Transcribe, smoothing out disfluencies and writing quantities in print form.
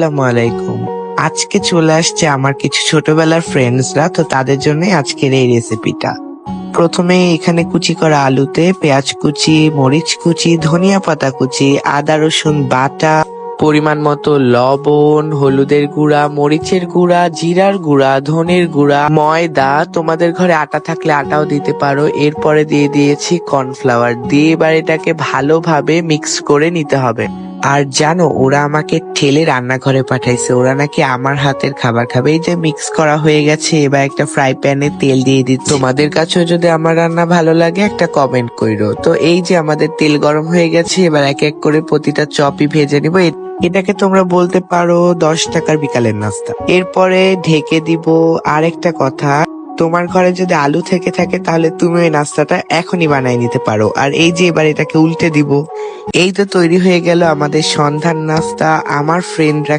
আসসালামু আলাইকুম। আজকে চলে আসছে আমার কিছু ছোটবেলার ফ্রেন্ডসরা, তো তাদের জন্য আজকের এই রেসিপিটা। প্রথমে এখানে কুচি করা আলুতে পেঁয়াজ কুচি, মরিচ কুচি, ধনিয়া পাতা কুচি, আদা রসুন বাটা, পরিমাণ মতো লবণ, হলুদের গুঁড়া, মরিচের গুঁড়া, জিরার গুঁড়া, ধনের গুঁড়া, ময়দা, তোমাদের ঘরে আটা থাকলে আটাও দিতে পারো। এরপরে দিয়ে দিয়েছি কর্নফ্লাওয়ার, দিয়ে এবার এটাকে ভালোভাবে মিক্স করে নিতে হবে। আর জানো, ওরা আমাকে ঠেলে রান্নাঘরে পাঠাইছে, ওরা নাকি আমার হাতের খাবার খাবে। এই যে মিক্স করা হয়ে গেছে, এবার একটা ফ্রাই প্যানে তেল দিয়ে দিচ্ছি। তোমাদের কাছেও যদি আমার রান্না ভালো লাগে একটা কমেন্ট কইরো। তো এই যে আমাদের তেল গরম হয়ে গেছে, এবার এক এক করে প্রতিটা চপই ভেজে নিব। এটাকে তোমরা বলতে পারো 10 টাকার বিকালের নাস্তা। এরপরে ঢেকে দিব। আরেকটা কথা, তোমার ঘরে যদি আলু থেকে থাকে তাহলে তুমি ওই নাস্তাটা এখনই বানাই নিতে পারো। আর এই যে এবার এটাকে উল্টে দিব। এই তো তৈরি হয়ে গেল আমাদের সন্ধ্যার নাস্তা। আমার ফ্রেন্ডরা